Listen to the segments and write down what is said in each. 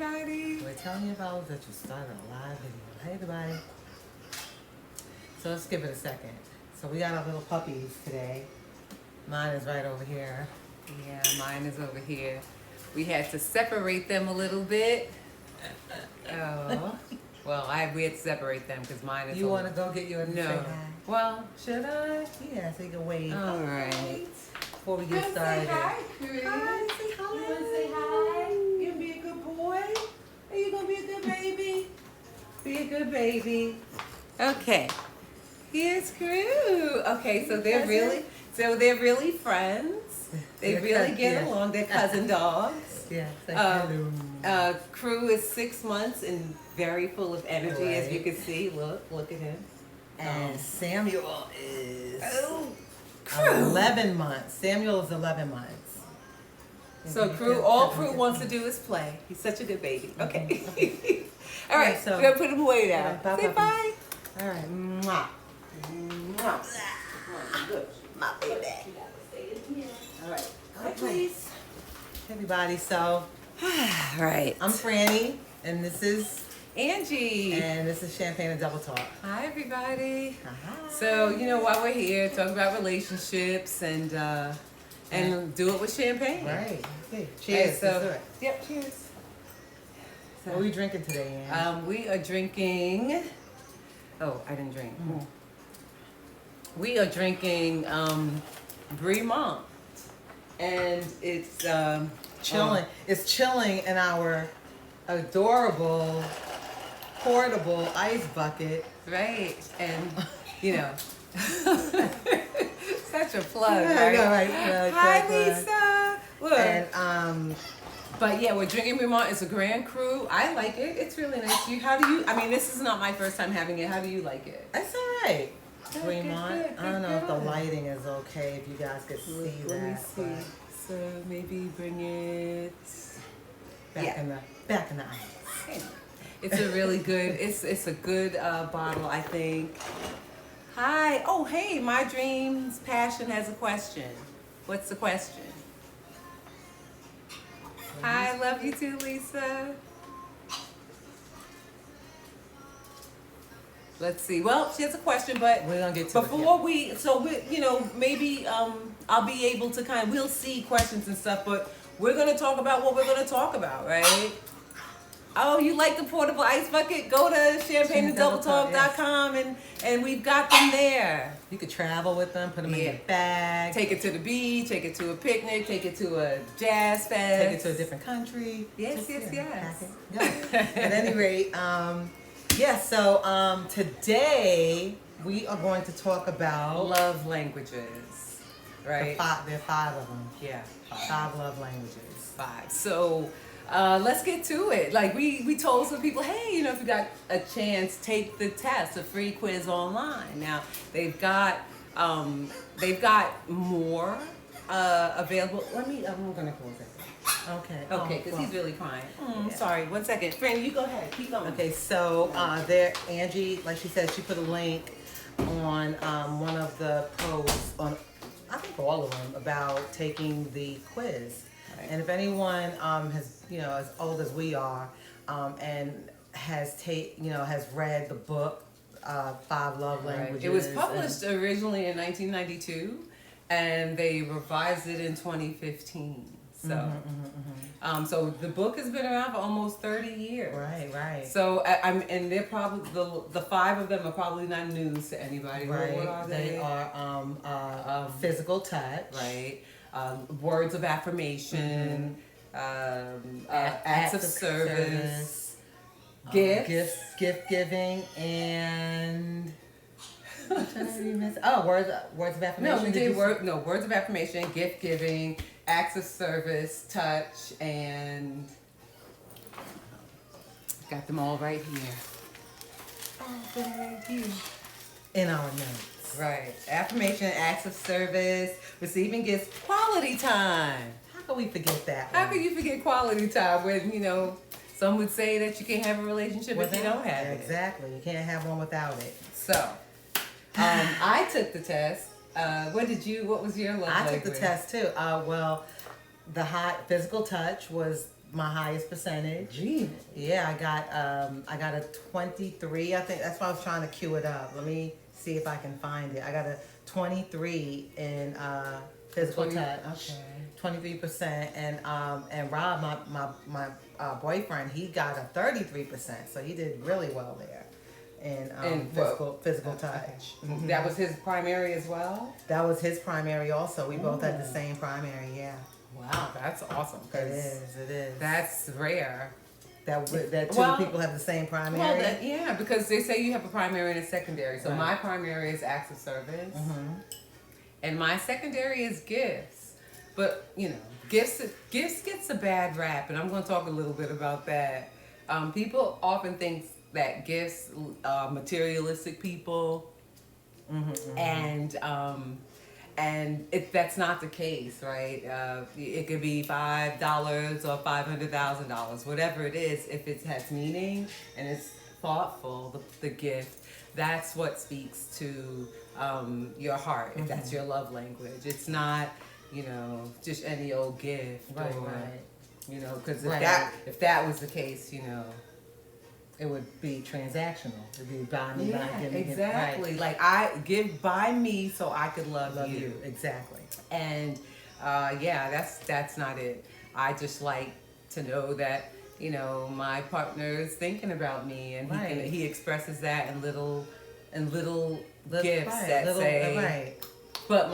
everybody. We're telling you about that you started a live video. Hey, everybody. So let's give it a second. So we got our little puppies today. Mine is right over here. Yeah, mine is over here. We had to separate them a little bit. Oh, well, we had to separate them because mine is. You want to go get yours? And No. say hi? Well, should I? Yeah, so you can wave. All right. Before we get started. Say hi, Chris. Hi, say hi. You want to say hi? You gonna be a good boy? Are you gonna be a good baby? Be a good baby. Okay. Here's Crew. Okay, so they're really friends. They They're really cous- get yeah. along. They're cousin dogs. Yeah, say hello. Crew is 6 months and very full of energy, as you Right. can see. Look at him. And Samuel is Oh, Crew. 11 months. Samuel is 11 months. So all Crew wants to do is play. He's such a good baby. Okay. All right, Yeah, so- we're gonna put him away now. Yeah, bye, Say bye. bye. All right. Mwah. Mwah. Good. My baby. All right. Hi, please. Everybody, so All right. I'm Franny, and this is Angie. Champagne and Double Talk. Hi, everybody. Hi. So while we're here, talk about relationships and do it with champagne. Right. Okay. Okay, Cheers. so Let's do it. yep. Cheers. What are we drinking today, Ann? We are drinking. Oh, I didn't drink. We are drinking Bremont, and it's Chilling. It's chilling in our adorable portable ice bucket. right, and such a plug, Yeah, right? I know, right? Yeah, Hi, plug. Lisa. Look. And But yeah, we're drinking Bremont. It's a Grand Cru. I like it. It's really nice. I mean, this is not my first time having it. How do you like it? it's all right. Good, Bremont. good, I don't know if the good. lighting is okay. If you guys could see Let me that. see. So maybe bring it. But Yeah. back in the ice. It's a really good. It's a good bottle, I think. Hi. Oh, hey. My Dreams Passion has a question. What's the question? Hi. Love you too, Lisa. Let's see. Well, she has a question, but We're gonna get to before maybe I'll be able to we'll see questions and stuff, but we're gonna talk about what we're gonna talk about, right? Oh, you like the portable ice bucket? Go to champagneanddoubletalk.com and we've got them there. You could travel with them, put them in Yeah. your bag, Take it to the beach, take it to a picnic, take it to a jazz fest. take it to a different country. Yes, yes, yes. pack it, go. At any rate, so today we are going to talk about Love languages, right? there are 5 of them. Yeah, 5 love languages. 5. So let's get to it. Like we told some people, hey, if you got a chance, take the test, a free quiz online. Now they've got more available. I'm gonna close it. Okay. Okay, because he's really crying. Sorry, 1 second. Franny, you go ahead. Keep going. Okay, so Angie, like she said, she put a link on one of the posts on, I think all of them, about taking the quiz. Right. And if anyone has, as old as we are, and has read the book 5 Love Languages. It was published originally in 1992, and they revised it in 2015. So, so the book has been around for almost 30 years. Right. So and they're probably the 5 of them are probably not news to anybody. Right. What are they? They are physical touch. Right. Words of affirmation. Acts of service. Gifts. Gift giving, and words of affirmation. No, we did words of affirmation, gift giving, acts of service, touch, and got them all right here. Oh, thank you. In our notes. Right. Affirmation, acts of service, receiving gifts, quality time. How can we forget that? How can you forget quality time when, some would say that you can't have a relationship if you don't have it. Exactly. You can't have one without it. So, I took the test. What was your love I took language? the test too. The hot physical touch was my highest percentage. Really? Yeah, I got a 23. I think that's why I was trying to queue it up. Let me see if I can find it. I got a 23 in physical touch. Okay. 23%, and Rob, my boyfriend, he got a 33%. So he did really well there in physical touch. Okay. Mhm. That was his primary as well? That was his primary also. We both had the same primary. Yeah. Wow, that's awesome. It is. It is. That's rare. That two Well, people have the same primary. Well, yeah, because they say you have a primary and a secondary. So Right. my primary is acts of service, Mhm. and my secondary is gifts. But you know, gifts gets a bad rap, and I'm going to talk a little bit about that. People often think that gifts are materialistic people, and that's not the case, right? It could be $5 or $500,000, whatever it is. If it has meaning and it's thoughtful, the gift, that's what speaks to your heart. If that's your love language, it's not, just any old gift, Right, or right. because Right. if that was the case, It would be transactional. It'd be buy me, buy, yeah, give me, give me. exactly. Right. Like I give by me so I could love you. Exactly. And that's not it. I just like to know that my partner is thinking about me, and Right. he expresses that in little Little- gifts right, that little- say. right. But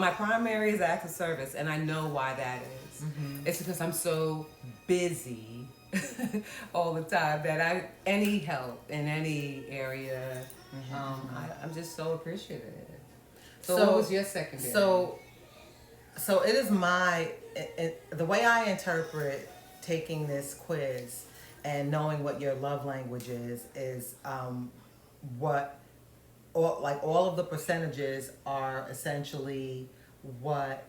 my primary is acts of service, and I know why that is. It's because I'm so busy all the time that any help in any area, I'm just so appreciative. So what was your secondary? So it is the way I interpret taking this quiz and knowing what your love language is all of the percentages are essentially what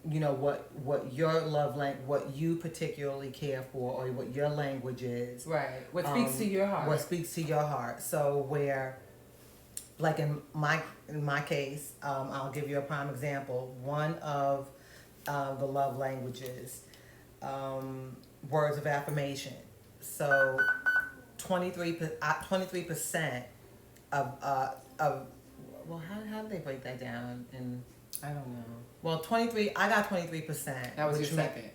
your love language, what you particularly care for, or what your language is. Right. What speaks to your heart. What speaks to your heart. So where, like in my case, I'll give you a prime example. One of the love languages, words of affirmation. So 23% of well, how do they break that down in? I don't know. Well, I got 23%. That was your which second.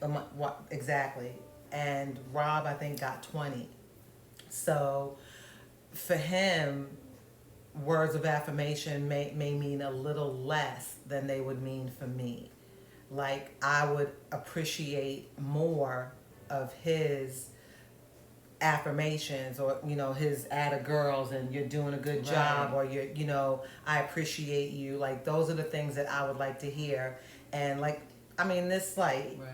Exactly. And Rob, I think, got 20. So for him, words of affirmation may mean a little less than they would mean for me. Like, I would appreciate more of his affirmations, or his atta girls, and you're doing a good job, or I appreciate you. Like, those are the things that I would like to hear. And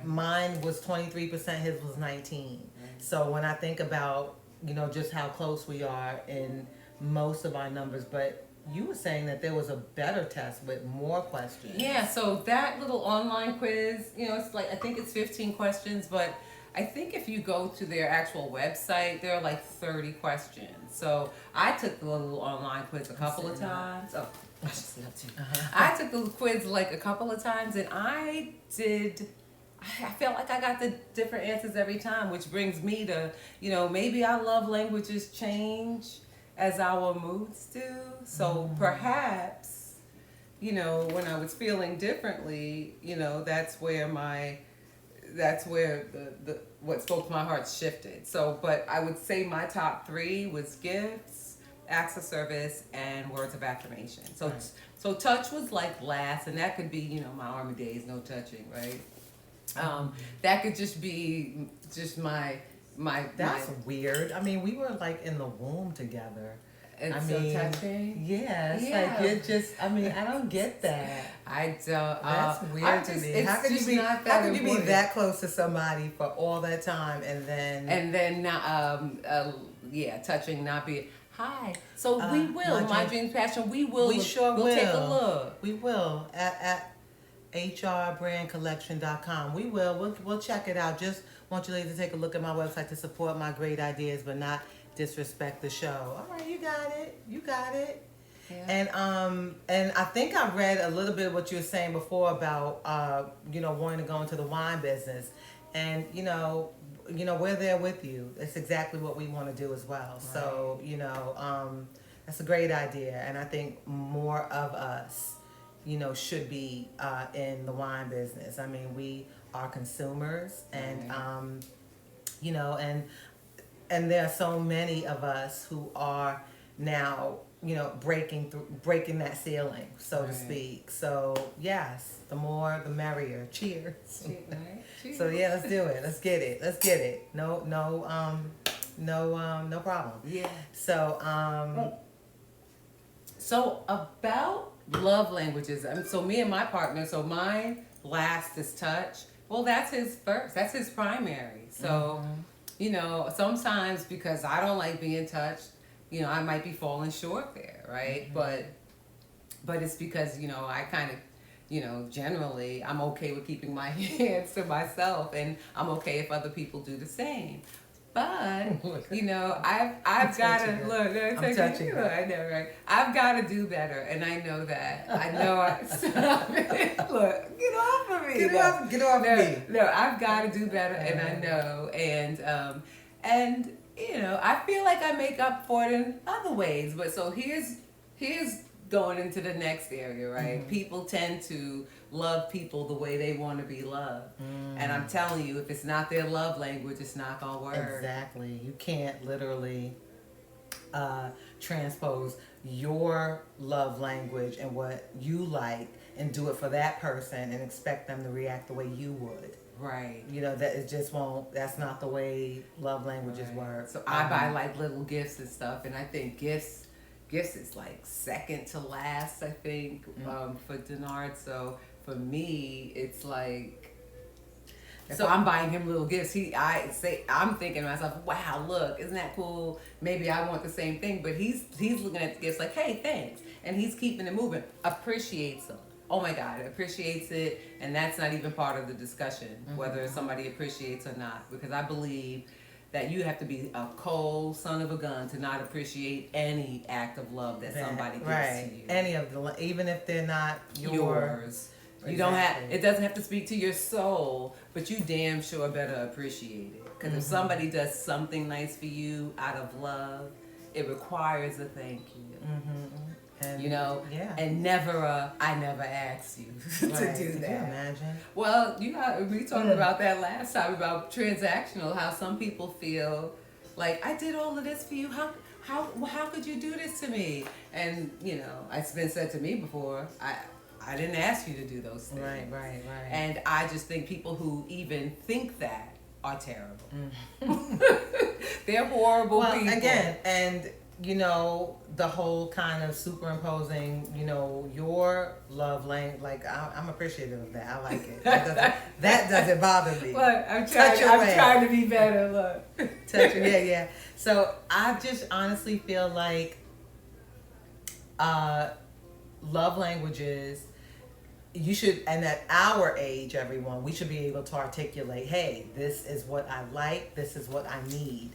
mine was 23%, his was 19. So when I think about just how close we are in most of our numbers, but you were saying that there was a better test with more questions. Yeah, so that little online quiz, it's like, I think it's 15 questions, but I think if you go to their actual website, there are like 30 questions. So I took the little online quiz a couple of times. Oh, I should sit up too. I took the quiz like a couple of times, and I felt like I got the different answers every time, which brings me to, maybe our love languages change as our moods do. So perhaps, when I was feeling differently, that's where the what spoke to my heart shifted. So, but I would say my top three was gifts, acts of service, and words of affirmation. So, so touch was like last, and that could be, my army days, no touching, right? That could just be just my. That's weird. I mean, we were like in the womb together. And touching? Yeah, it's like you're just, I don't get that. I don't. That's weird to me. How could you be that close to somebody for all that time, and then touching, not be hi. So we will. My dreams, passion. We will. We sure will. We'll take a look. We will at hrbrandcollection.com. We will. We'll check it out. Just want you ladies to take a look at my website to support my great ideas, but not disrespect the show. All right, you got it. And I think I read a little bit of what you were saying before about wanting to go into the wine business, and we're there with you. It's exactly what we want to do as well. Right. So that's a great idea, and I think more of us should be in the wine business. I mean, we are consumers, and and there are so many of us who are now breaking that ceiling, so to speak. So yes, the more the merrier. Cheers. Cheers. So yeah, let's do it. Let's get it. No problem. Yeah. So about love languages. So me and my partner. So mine last is touch. Well, that's his first. That's his primary. So sometimes because I don't like being touched, I might be falling short there, right? Mm-hmm. But it's because I kind of generally I'm okay with keeping my hands to myself, and I'm okay if other people do the same. But I've got to look. I'm touching you. I know, right? I've got to do better, and I know that. I know. Stop it. Look, get off of me. Get off me. No, I've got to do better, and I know, and I feel like I make up for it in other ways. But so here's going into the next area, right? Mm-hmm. People tend to love people the way they want to be loved. And I'm telling you, if it's not their love language, it's not gonna work. Exactly. You can't literally transpose your love language and what you like and do it for that person and expect them to react the way you would. Right. That it just won't. That's not the way love languages work. So I buy like little gifts and stuff, and I think gifts is like second to last, I think, for Denard. So for me, it's like, so I'm buying him little gifts. I'm thinking to myself, wow, look, isn't that cool? Maybe I want the same thing, but he's looking at the gifts like, hey, thanks, and he's keeping it moving. Appreciates them. Oh my God, appreciates it, and that's not even part of the discussion, whether somebody appreciates or not, because I believe that you have to be a cold son of a gun to not appreciate any act of love that somebody gives to you. Any of them, even if they're not yours. You don't have. It doesn't have to speak to your soul, but you damn sure better appreciate it. Because if somebody does something nice for you out of love, it requires a thank you. And, and never I never asked you to do that. Can you imagine? Well, we talked about that last time about transactional, how some people feel like, I did all of this for you. How could you do this to me? And, it's been said to me before, I didn't ask you to do those things. Right. And I just think people who even think that are terrible. They're horrible people. Again, and the whole kind of superimposing, your love language, like I'm appreciative of that. I like it. That doesn't bother me. Look, I'm trying to be better. Look. Touch it, yeah. So I just honestly feel like love languages, you should, and at our age, everyone, we should be able to articulate, hey, this is what I like, this is what I need.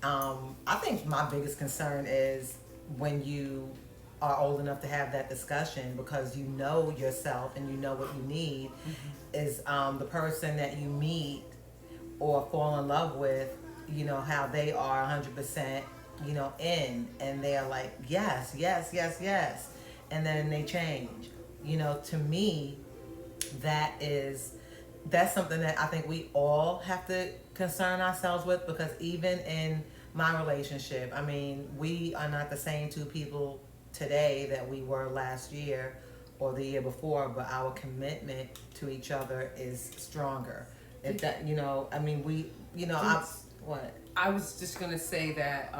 I think my biggest concern is when you are old enough to have that discussion, because you know yourself and you know what you need, is the person that you meet or fall in love with, how they are 100%, in, and they're like, yes, and then they change. To me, that's something that I think we all have to concern ourselves with, because even in my relationship, I mean, we are not the same two people today that we were last year or the year before, but our commitment to each other is stronger. If that, I mean, what? I was just gonna say that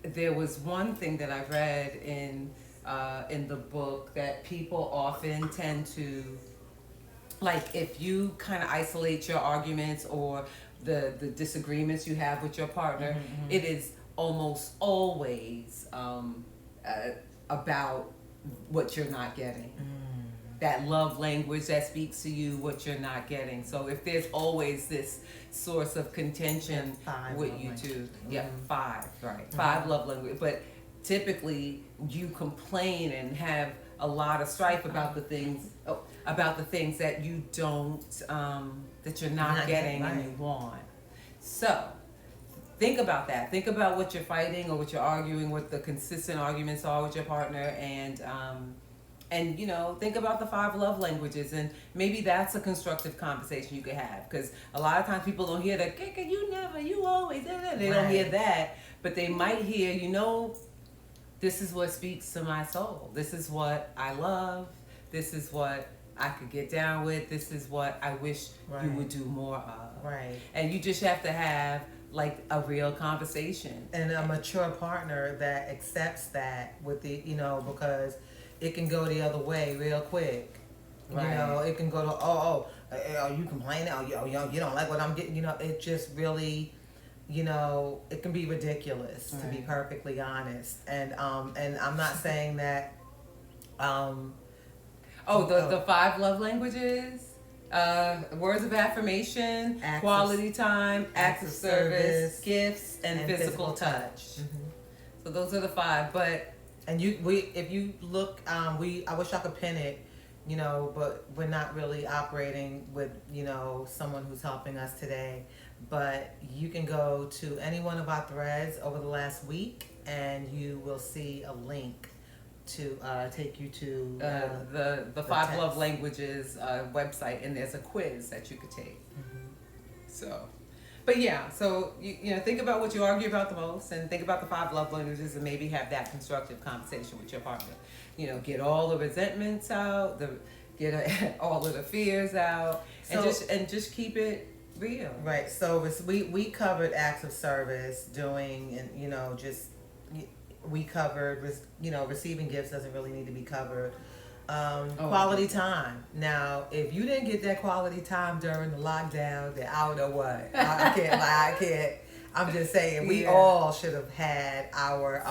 there was one thing that I read in the book that people often tend to, like, if you kind of isolate your arguments or the disagreements you have with your partner, it is almost always about what you're not getting. That love language that speaks to you, what you're not getting. So if there's always this source of contention with you two, 5, right? 5 love language. But typically you complain and have a lot of strife about the things that you don't that you're not getting and you want. So think about that. Think about what you're fighting or what you're arguing, what the consistent arguments are with your partner, and you know, think about the 5 love languages, and maybe that's a constructive conversation you could have, because a lot of times people don't hear that, you never, you always, they don't hear that, but they might hear, you know, this is what speaks to my soul, this is what I love, this is what I could get down with, this is what I wish you would do more of. Right. And you just have to have like a real conversation. And a mature partner that accepts that with the, you know, because it can go the other way real quick. Right. You know, it can go to, you complaining, you don't like what I'm getting, you know, it just really, you know, it can be ridiculous, to be perfectly honest. And I'm not saying that, the 5 love languages, words of affirmation, quality time, acts of service, gifts, and physical touch. Mm-hmm. So those are the 5. But if you look, I wish I could pin it, you know, but we're not really operating with, you know, someone who's helping us today. But you can go to any one of our threads over the last week, and you will see a link to take you to the 5 love languages website, and there's a quiz that you could take. Mm-hmm. So, but yeah, so you know, think about what you argue about the most, and think about the 5 love languages, and maybe have that constructive conversation with your partner. You know, get all the resentments out, get all of the fears out, and just keep it real. Right. So we covered acts of service, doing, and you know, just. We covered, you know, receiving gifts doesn't really need to be covered. Quality time. Now, if you didn't get that quality time during the lockdown, then I don't know what. I can't. I'm just saying, we all should have had our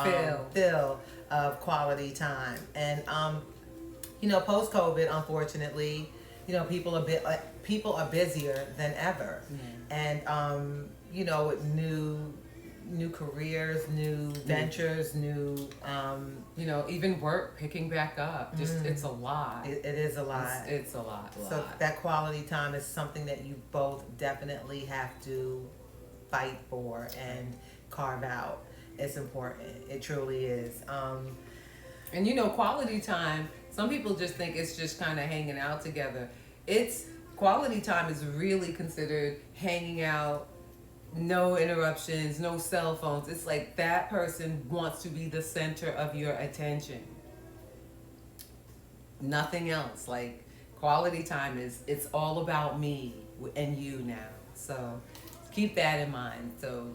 fill of quality time. And, you know, post-COVID, unfortunately, you know, people are busier than ever. And, you know, with new careers, new ventures, new you know, even work picking back up, just it's a lot. It is a lot. It's a lot. So that quality time is something that you both definitely have to fight for and carve out. It's important. It truly is. And you know, quality time, some people just think it's just kind of hanging out together. It's quality time is really considered hanging out, no interruptions, no cell phones. It's like that person wants to be the center of your attention. Nothing else. Like, quality time it's all about me and you now. So keep that in mind. So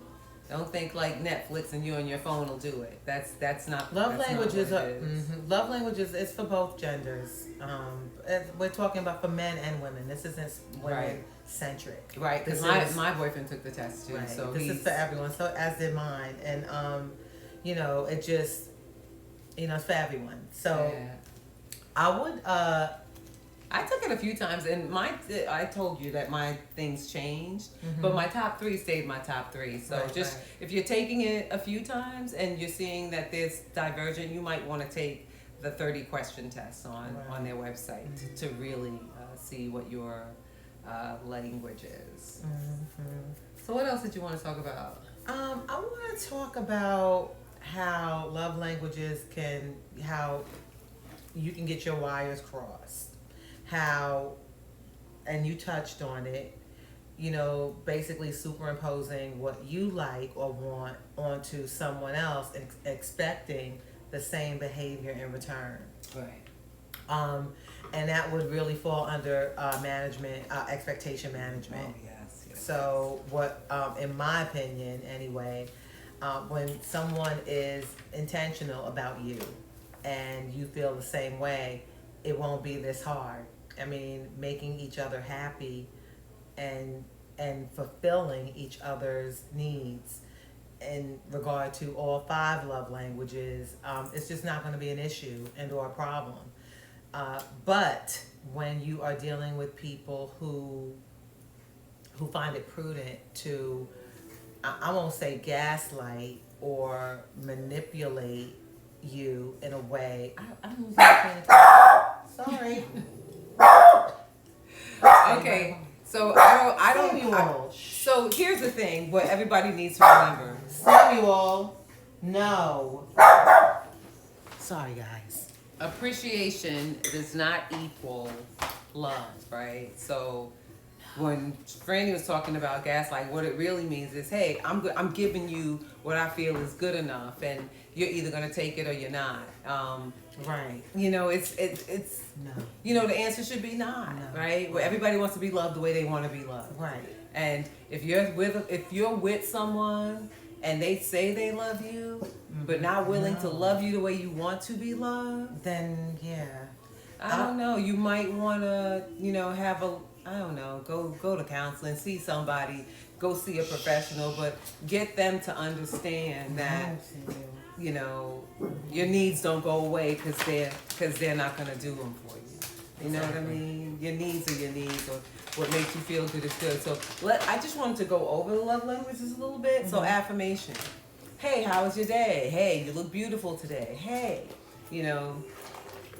don't think like Netflix and you on your phone will do it. That's not love that's languages. Not what it is. Love languages. It's for both genders. We're talking about for men and women. This isn't women centric. Right. Because my boyfriend took the test too. Right. So this is for everyone. So as did mine. And you know, it just, you know, it's for everyone. So I would. I took it a few times, and I told you that my things changed, but my top 3 stayed my top 3. So if you're taking it a few times and you're seeing that there's divergent, you might want to take the 30 question test on their website to really see what your language is. So what else did you want to talk about? I want to talk about how love languages how you can get your wires crossed. How, and you touched on it, you know, basically superimposing what you like or want onto someone else and expecting the same behavior in return. Right. And that would really fall under management, expectation management. Oh, yes. So what, in my opinion anyway, when someone is intentional about you and you feel the same way, it won't be this hard. I mean, making each other happy and fulfilling each other's needs in regard to all 5 love languages, it's just not going to be an issue and or a problem. But when you are dealing with people who find it prudent to, I won't say gaslight or manipulate you in a way. I'm losing Sorry. Okay. So I don't. Samuel. So here's the thing: what everybody needs to remember. Samuel. No. Sorry, guys. Appreciation does not equal love, right? So when Franny was talking about gaslight, what it really means is, hey, I'm giving you what I feel is good enough, and you're either gonna take it or you're not. Right. You know, it's No. you know, the answer should be not, No. right? Where everybody wants to be loved the way they want to be loved. Right. And if you're with someone and they say they love you, but not willing to love you the way you want to be loved, Then yeah. I don't know. You might want to, you know, have a, I don't know, go to counseling, see somebody, go see a professional, but get them to understand that, you know, your needs don't go away because they're not gonna do them for you. You know what I mean? Your needs are your needs, or what makes you feel good is good. So I just wanted to go over the love languages a little bit. So affirmation. Hey, how was your day? Hey, you look beautiful today. Hey, you know,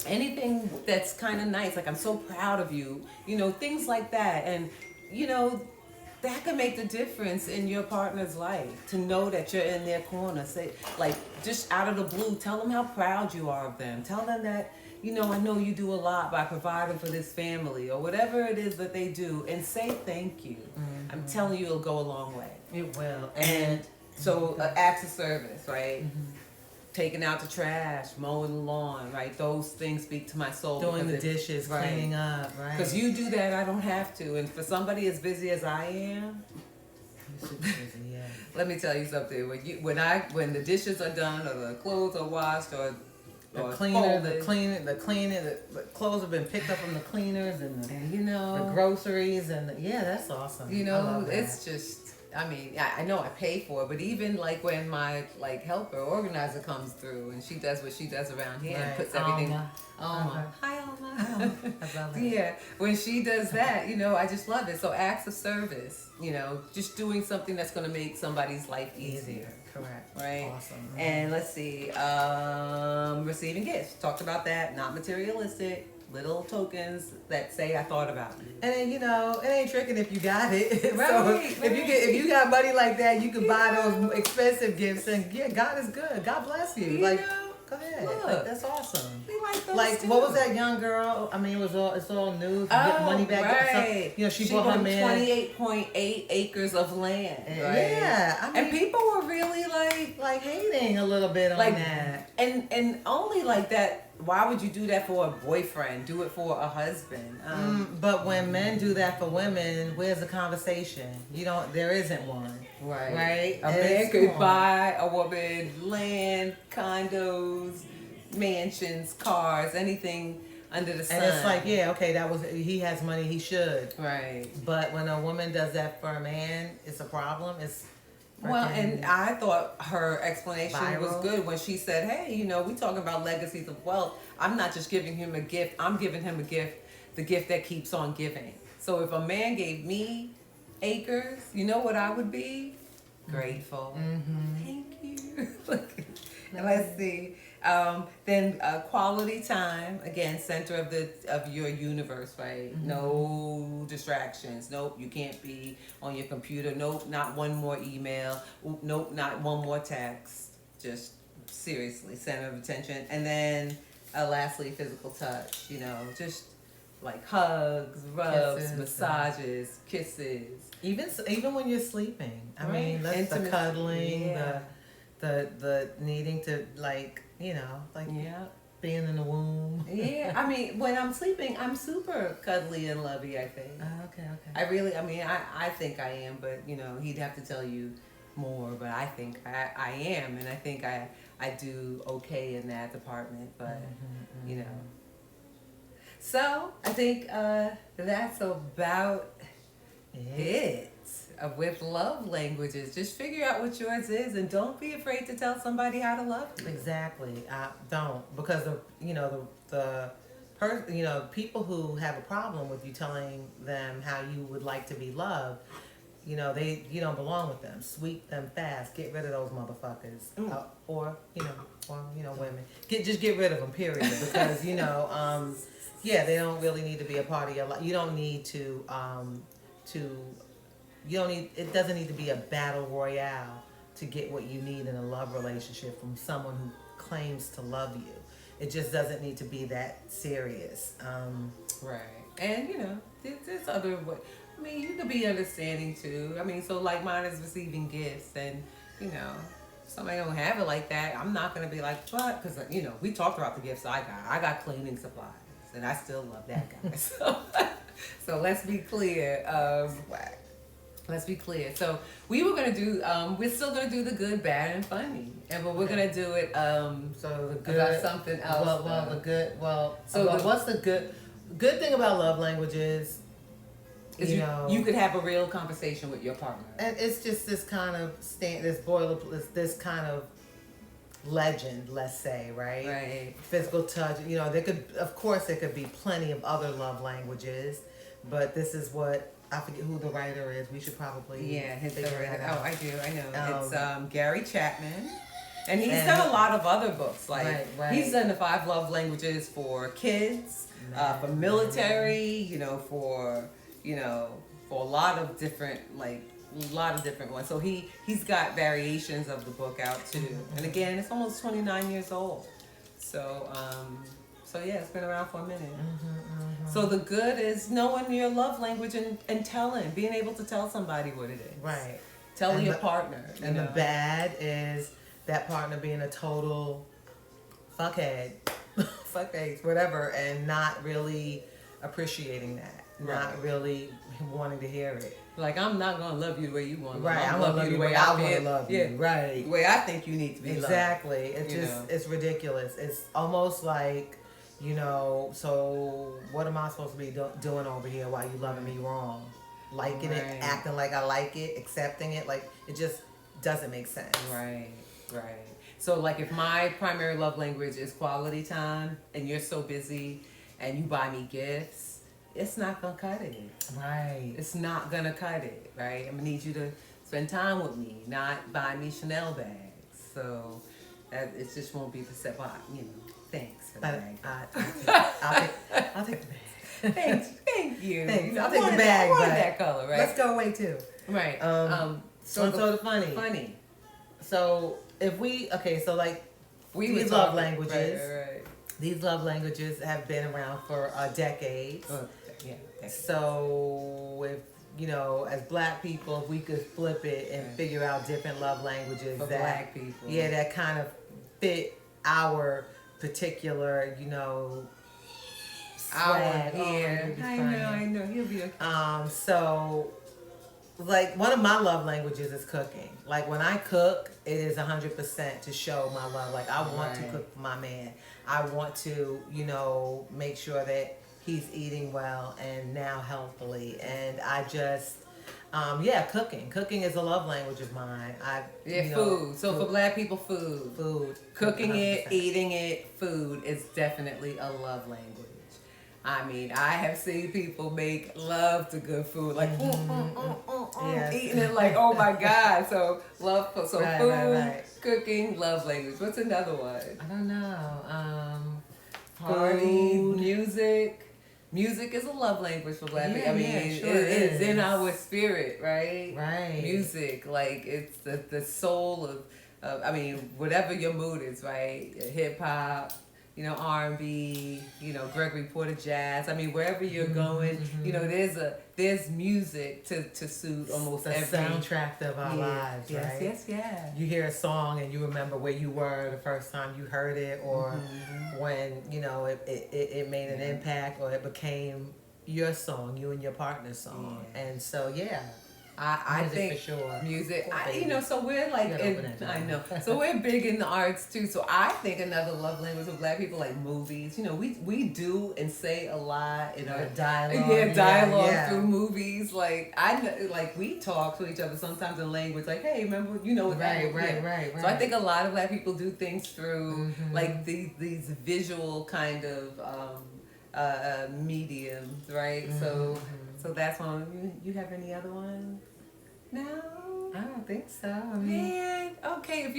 anything that's kind of nice, like I'm so proud of you, you know, things like that. And you know, that can make the difference in your partner's life, to know that you're in their corner. Say, like, just out of the blue, tell them how proud you are of them. Tell them that, you know, I know you do a lot by providing for this family, or whatever it is that they do, and say thank you. I'm telling you, it'll go a long way. It will. And so acts of service, right? Taking out the trash, mowing the lawn, right? Those things speak to my soul. Doing the dishes, right, cleaning up, right? Because you do that, I don't have to. And for somebody as busy as I am, You should be busy, yeah. let me tell you something. When the dishes are done, or the clothes are washed, or The or cleaner, folded, the clothes have been picked up from the cleaners and and you know, the groceries yeah, that's awesome. you I know, love that. it's just, I mean, I know I pay for it, but even like when my helper organizer comes through and she does what she does around here and Right. puts everything. Alma. Hi, Alma. I love it. Yeah, when she does that, you know, I just love it. So acts of service, you know, just doing something that's going to make somebody's life easier. Correct. Right. Awesome. And let's see, receiving gifts. Talked about that. Not materialistic. Little tokens that say I thought about you. And then, you know, it ain't tricking if you got it. Right, So right. if you got money like that, you can buy those expensive gifts, and yeah, God is good. God bless you. You like, know, go ahead. look. Like, that's awesome. We like those Like, too. what was that young girl? I mean, it's all new. Get money back. Right. You know, she bought her man 28.8 acres of land. Right? Yeah, I mean, And people were really like hating a little bit on like that. and only like that. Why would you do that for a boyfriend? Do it for a husband. But when men do that for women, where's the conversation? You don't. There isn't one. Right. Right. A man could buy a woman land, condos, mansions, cars, anything under the sun. And it's like, yeah, okay, he has money, he should. Right. But when a woman does that for a man, it's a problem. It's Well, freaking and I thought her explanation was viral. good when she said, hey, you know, we talking about legacies of wealth. I'm not just giving him a gift. I'm giving him a gift, the gift that keeps on giving. So if a man gave me acres, you know what I would be? Grateful. Thank you. And let's see. Then quality time, again, center of your universe, right? No distractions. Nope, you can't be on your computer. Nope, not one more email. Nope, not one more text. Just seriously, center of attention. And then lastly, physical touch. You know, just like hugs, rubs, Kisses, massages, kisses. even when you're sleeping. I Right. mean, that's the Intimacy, cuddling, yeah. the needing to, like, you know, like Yeah. being in the womb. Yeah, I mean, when I'm sleeping, I'm super cuddly and lovey, I think. Okay. I think I am, but, you know, he'd have to tell you more, but I think I am, and I think I do okay in that department, but, you know. So, I think that's about it with love languages. Just figure out what yours is, and don't be afraid to tell somebody how to love you. Exactly. I don't, because people who have a problem with you telling them how you would like to be loved, you don't belong with them. Sweep them fast. Get rid of those motherfuckers. Or women. Just get rid of them. Period. Because yeah, they don't really need to be a part of your life. You don't need to it doesn't need to be a battle royale to get what you need in a love relationship from someone who claims to love you. It just doesn't need to be that serious. Right. And there's other way. I mean, you could be understanding too. I mean, so like mine is receiving gifts, and somebody don't have it like that. I'm not gonna be like, what? Because we talked about the gifts I got. I got cleaning supplies, and I still love that guy. So let's be clear. Let's be clear. So we were gonna do. We're still gonna do the good, bad, and funny, but we're gonna do it. So the good about something else. The good. What's the good thing about love languages? Is you could have a real conversation with your partner, and it's just this kind of this kind of legend, let's say, right? Right. Physical touch. There could be plenty of other love languages, but this is what. I forget who the writer is. We should probably figure that out. Oh, I do. I know. It's Gary Chapman. And he's done a lot of other books. Like he's done the 5 love languages for kids, for military, for a lot of different ones. So he's got variations of the book out too. Mm-hmm. And again, it's almost 29 years old. So yeah, it's been around for a minute. So the good is knowing your love language and being able to tell somebody what it is. Right. Tell your partner. And the bad is that partner being a total fuckhead, fuckface, whatever, and not really appreciating that. Right. Not really wanting to hear it. Like, I'm not going to love you the way you want to. Right, I'm going to love you the way I want to love you. Yeah. Right. The way I think you need to be exactly. Loved. It's ridiculous. It's almost like, so what am I supposed to be doing over here while you loving me wrong? Liking it, acting like I like it, accepting it. Like, it just doesn't make sense. Right. So, like, if my primary love language is quality time and you're so busy and you buy me gifts, it's not going to cut it. Right. It's not going to cut it, right? I'm going to need you to spend time with me, not buy me Chanel bags. So, it just won't be the step I, thanks for the bag. I'll take the bag. Thank you. Thanks. I'll take the bag. I wanted that color, right? Let's go away too. Right. So the funny. Funny. So if these love languages. Right. These love languages have been around for decades. Yeah. So if as Black people, if we could flip it and figure out different love languages for Black people. Yeah, that kind of fit our particular, swag. I know. He'll be okay. So, like, one of my love languages is cooking. Like, when I cook, it is 100% to show my love. Like, I want to cook for my man. I want to, make sure that he's eating well and now healthily. And I just, cooking. Cooking is a love language of mine. Food. So for Black people, food. Cooking 100%. It, eating it, food is definitely a love language. I mean, I have seen people make love to good food, like eating it like, oh my God. So food, cooking, love language. What's another one? I don't know. Party, music. Music is a love language for Black people. I mean, it's in our spirit, right? Right. Music, like it's the soul of whatever your mood is, right? Hip hop. R&B, Gregory Porter jazz. I mean, wherever you're going, there's music to suit almost every soundtrack of our lives, right? Yes. You hear a song and you remember where you were the first time you heard it, or when it made an impact, or it became your song, you and your partner's song, and so I think for sure. Music, so we're like, I know. So we're big in the arts too. So I think another love language of Black people, like movies. We do and say a lot in our dialogue. Dialogue through movies. Like we talk to each other sometimes in language. Like, hey, remember, Right. So I think a lot of Black people do things through like these visual kind of mediums, right? So that's one. You have any other one? think so. I mean, Man, okay. If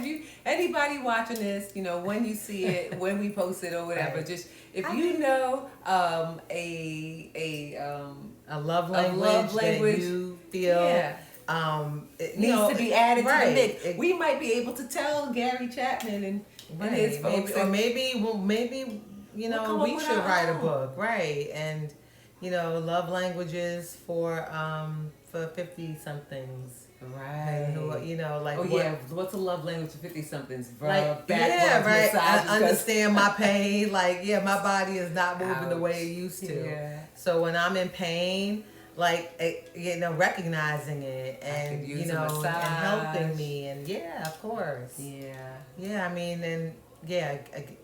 you anybody watching this, you know, when you see it, when we post it or whatever, Right. just if I you mean- know a love language that you feel yeah, it needs to be added to the mix, It- we might be able to tell Gary Chapman and his folks. maybe you We'll know come up we with should our write a own. book, right? And you know, love languages for 50 somethings. Right. And who, you know, like Oh yeah, what's a love language for 50-somethings? like Back yeah, rubs, right. massages, I understand my pain. Like yeah, my body is not moving the Ouch. way it used to. Yeah. So when I'm in pain, like you know, recognizing it I and could use you a know, and massage. helping me, and yeah, of course. Yeah. Yeah, I mean, and yeah,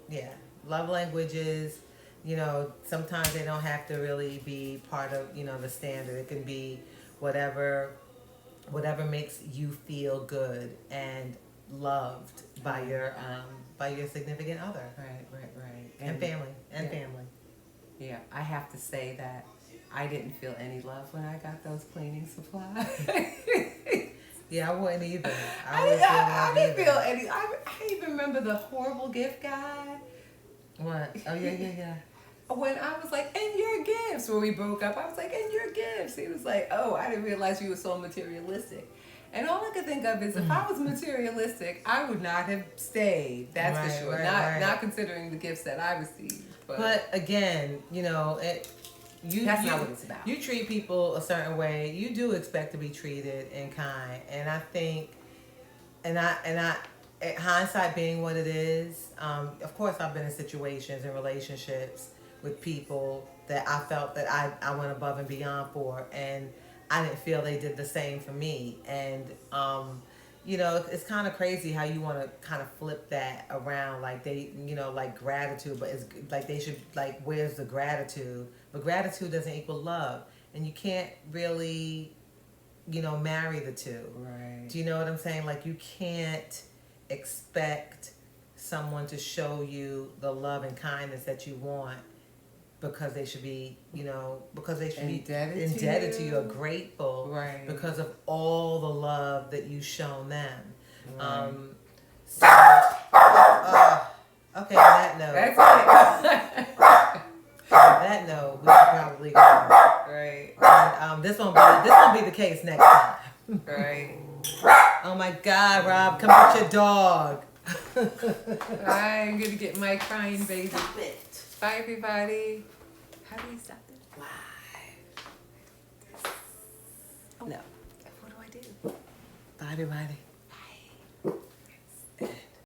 yeah, love languages. You know, sometimes they don't have to really be part of you know the standard. It can be whatever makes you feel good and loved by your significant other Right. and family yeah. family. Yeah, I have to say that I didn't feel any love when I got those cleaning supplies. Yeah, I wouldn't either. I didn't feel any. I even remember the horrible gift guide. What? Oh yeah. When I was like, and your gifts, when we broke up, I was like, and your gifts. He was like, oh, I didn't realize you were so materialistic. And all I could think of is if I was materialistic, I would not have stayed. That's for sure. Not considering the gifts that I received. But again, you know, that's not what it's about. You treat people a certain way. You do expect to be treated in kind, and I think, and I, hindsight being what it is, of course I've been in situations and relationships with people that I felt that I went above and beyond for, and I didn't feel they did the same for me, and you know, it's kind of crazy how you want to kind of flip that around, like they, you know, like gratitude, but it's like they should, like, where's the gratitude? But gratitude doesn't equal love, and you can't really, you know, marry the two. Right. Do you know what I'm saying? Like, you can't expect someone to show you the love and kindness that you want because they should be, you know, because they should indebted be indebted to you or grateful, right, because of all the love that you've shown them. Right. Okay, on that note. That's it. On that note, we should probably go. Right. And this won't be the case next time. Right. Oh my God, Rob, come get your dog. I'm gonna get my crying baby. Stop it. Bye, everybody. How do you stop this? Live. Oh no. What do I do? Bye, everybody.